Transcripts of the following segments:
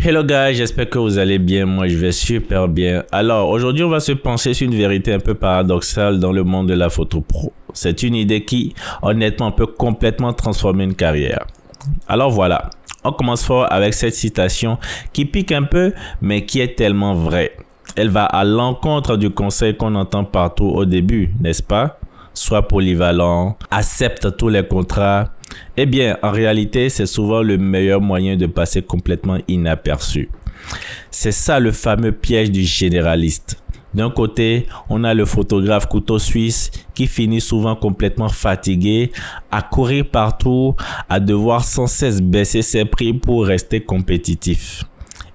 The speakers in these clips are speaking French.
Hello guys, j'espère que vous allez bien, moi je vais super bien. Alors aujourd'hui on va se pencher sur une vérité un peu paradoxale dans le monde de la photo pro. C'est une idée qui honnêtement peut complètement transformer une carrière. Alors voilà, on commence fort avec cette citation qui pique un peu mais qui est tellement vraie. Elle va à l'encontre du conseil qu'on entend partout au début, n'est-ce pas? Sois polyvalent, accepte tous les contrats. Eh bien, en réalité, c'est souvent le meilleur moyen de passer complètement inaperçu. C'est ça le fameux piège du généraliste. D'un côté, on a le photographe couteau suisse qui finit souvent complètement fatigué, à courir partout, à devoir sans cesse baisser ses prix pour rester compétitif.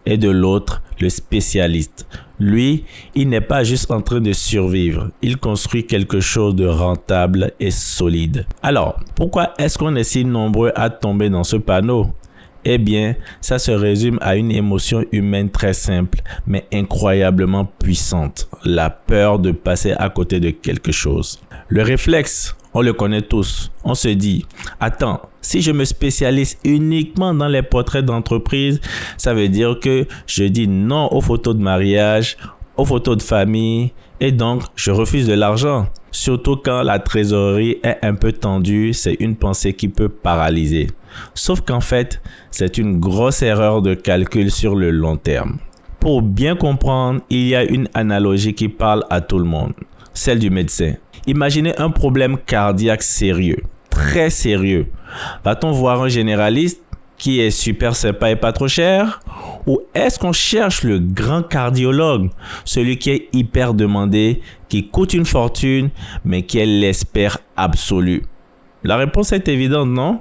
Et de l'autre, le spécialiste. Lui, il n'est pas juste en train de survivre, il construit quelque chose de rentable et solide. Alors, pourquoi est-ce qu'on est si nombreux à tomber dans ce panneau? Eh bien, ça se résume à une émotion humaine très simple, mais incroyablement puissante. La peur de passer à côté de quelque chose. Le réflexe, on le connaît tous. On se dit, attends, si je me spécialise uniquement dans les portraits d'entreprise, ça veut dire que je dis non aux photos de mariage, aux photos de famille, et donc je refuse de l'argent. Surtout quand la trésorerie est un peu tendue, c'est une pensée qui peut paralyser. Sauf qu'en fait, c'est une grosse erreur de calcul sur le long terme. Pour bien comprendre, il y a une analogie qui parle à tout le monde, celle du médecin. Imaginez un problème cardiaque sérieux, très sérieux. Va-t-on voir un généraliste qui est super sympa et pas trop cher? Ou est-ce qu'on cherche le grand cardiologue, celui qui est hyper demandé, qui coûte une fortune, mais qui est l'expert absolu? La réponse est évidente, non?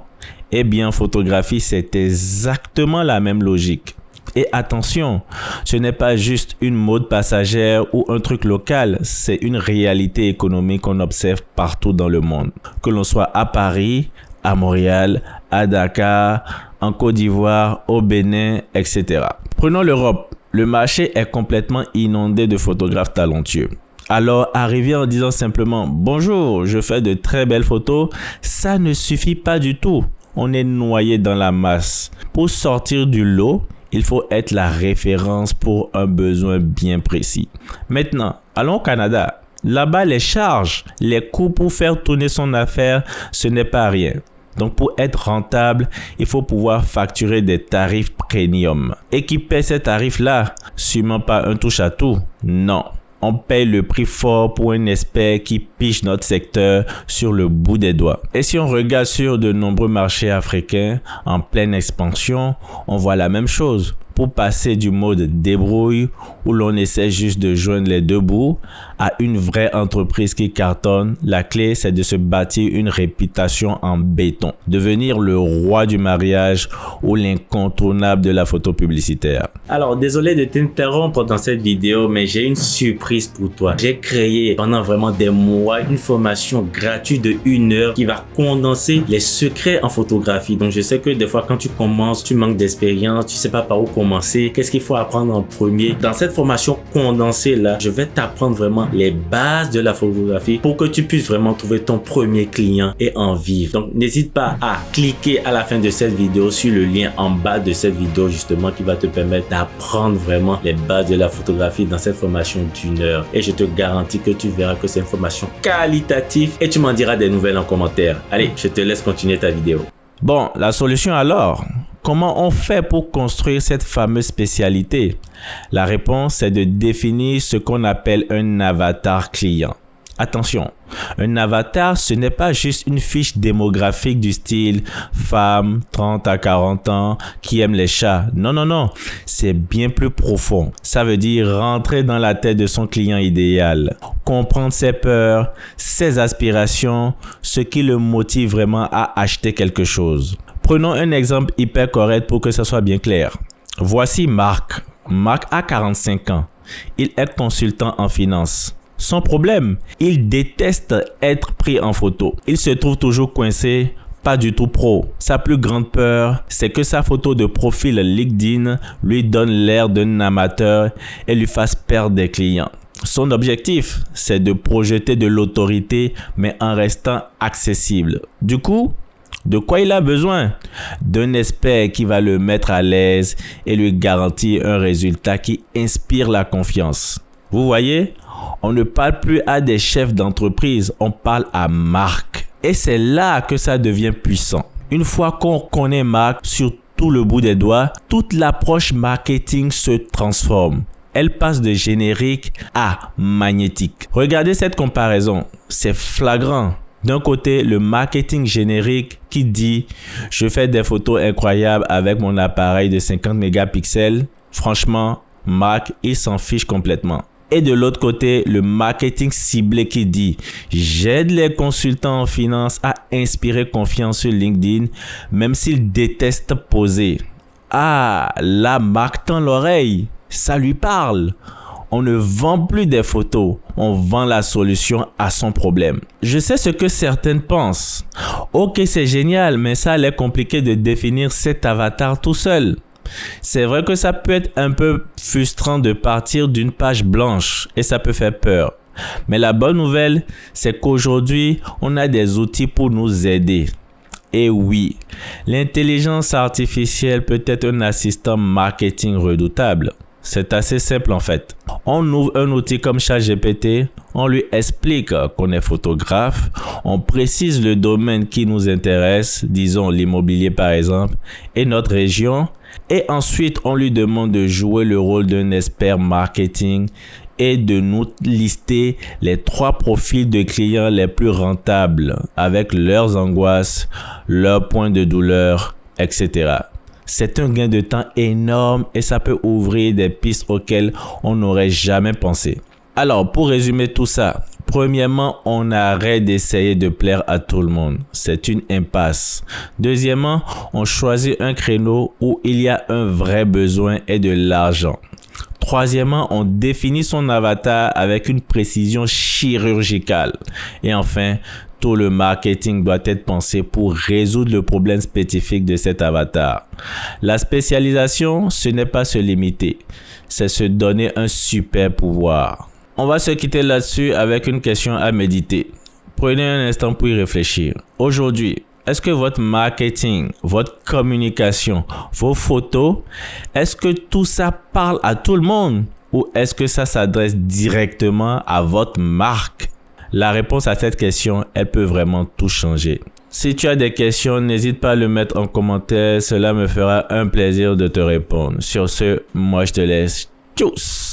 Eh bien, en photographie, c'est exactement la même logique. Et attention, ce n'est pas juste une mode passagère ou un truc local, c'est une réalité économique qu'on observe partout dans le monde. Que l'on soit à Paris, à Montréal, à Dakar, en Côte d'Ivoire, au Bénin, etc. Prenons l'Europe. Le marché est complètement inondé de photographes talentueux. Alors, arriver en disant simplement « Bonjour, je fais de très belles photos », ça ne suffit pas du tout. On est noyé dans la masse. Pour sortir du lot, il faut être la référence pour un besoin bien précis. Maintenant, allons au Canada. Là-bas, les charges, les coûts pour faire tourner son affaire, ce n'est pas rien. Donc, pour être rentable, il faut pouvoir facturer des tarifs premium. Et qui paie ces tarifs-là? Sûrement pas un touche-à-tout. Non. On paye le prix fort pour un expert qui piche notre secteur sur le bout des doigts. Et si on regarde sur de nombreux marchés africains en pleine expansion, on voit la même chose. Pour passer du mode débrouille où l'on essaie juste de joindre les deux bouts à une vraie entreprise qui cartonne, la clé c'est de se bâtir une réputation en béton, devenir le roi du mariage ou l'incontournable de la photo publicitaire. Alors désolé de t'interrompre dans cette vidéo, mais j'ai une surprise pour toi. J'ai créé pendant vraiment des mois une formation gratuite de 1 heure qui va condenser les secrets en photographie. Donc je sais que des fois quand tu commences, tu manques d'expérience, tu sais pas par où commencer, qu'est-ce qu'il faut apprendre en premier. Dans cette formation condensée là, je vais t'apprendre vraiment les bases de la photographie pour que tu puisses vraiment trouver ton premier client et en vivre. Donc n'hésite pas à cliquer à la fin de cette vidéo sur le lien en bas de cette vidéo justement qui va te permettre d'apprendre vraiment les bases de la photographie dans cette formation d'1 heure. Et je te garantis que tu verras que c'est une formation qualitative et tu m'en diras des nouvelles en commentaire. Allez, je te laisse continuer ta vidéo. Bon, la solution alors? Comment on fait pour construire cette fameuse spécialité? La réponse est de définir ce qu'on appelle un avatar client. Attention, un avatar, ce n'est pas juste une fiche démographique du style femme 30 à 40 ans qui aime les chats. Non, non, non, c'est bien plus profond. Ça veut dire rentrer dans la tête de son client idéal, comprendre ses peurs, ses aspirations, ce qui le motive vraiment à acheter quelque chose. Prenons un exemple hyper correct pour que ça soit bien clair. Voici Marc. Marc a 45 ans. Il est consultant en finance. Son problème, il déteste être pris en photo. Il se trouve toujours coincé, pas du tout pro. Sa plus grande peur, c'est que sa photo de profil LinkedIn lui donne l'air d'un amateur et lui fasse perdre des clients. Son objectif, c'est de projeter de l'autorité, mais en restant accessible. Du coup, De quoi il a besoin? D'un expert qui va le mettre à l'aise et lui garantir un résultat qui inspire la confiance. Vous voyez, on ne parle plus à des chefs d'entreprise, on parle à Marc. Et c'est là que ça devient puissant. Une fois qu'on connaît Marc sur tout le bout des doigts, toute l'approche marketing se transforme. Elle passe de générique à magnétique. Regardez cette comparaison, c'est flagrant. D'un côté, le marketing générique qui dit « Je fais des photos incroyables avec mon appareil de 50 mégapixels ». Franchement, Marc, il s'en fiche complètement. Et de l'autre côté, le marketing ciblé qui dit « J'aide les consultants en finance à inspirer confiance sur LinkedIn, même s'ils détestent poser. » Ah, là, Marc tend l'oreille. Ça lui parle. On ne vend plus des photos, on vend la solution à son problème. Je sais ce que certaines pensent. Ok, c'est génial, mais ça a l'air compliqué de définir cet avatar tout seul. C'est vrai que ça peut être un peu frustrant de partir d'une page blanche et ça peut faire peur. Mais la bonne nouvelle, c'est qu'aujourd'hui, on a des outils pour nous aider. Et oui, l'intelligence artificielle peut être un assistant marketing redoutable. C'est assez simple en fait. On ouvre un outil comme ChatGPT, on lui explique qu'on est photographe, on précise le domaine qui nous intéresse, disons l'immobilier par exemple, et notre région, et ensuite on lui demande de jouer le rôle d'un expert marketing et de nous lister les 3 profils de clients les plus rentables avec leurs angoisses, leurs points de douleur, etc. C'est un gain de temps énorme et ça peut ouvrir des pistes auxquelles on n'aurait jamais pensé. Alors, pour résumer tout ça, premièrement, on arrête d'essayer de plaire à tout le monde. C'est une impasse. Deuxièmement, on choisit un créneau où il y a un vrai besoin et de l'argent. Troisièmement, on définit son avatar avec une précision chirurgicale. Et enfin, tout le marketing doit être pensé pour résoudre le problème spécifique de cet avatar. La spécialisation, ce n'est pas se limiter, c'est se donner un super pouvoir. On va se quitter là-dessus avec une question à méditer. Prenez un instant pour y réfléchir. Aujourd'hui, est-ce que votre marketing, votre communication, vos photos, est-ce que tout ça parle à tout le monde ou est-ce que ça s'adresse directement à votre marque? La réponse à cette question, elle peut vraiment tout changer. Si tu as des questions, n'hésite pas à le mettre en commentaire. Cela me fera un plaisir de te répondre. Sur ce, moi je te laisse. Tchuss!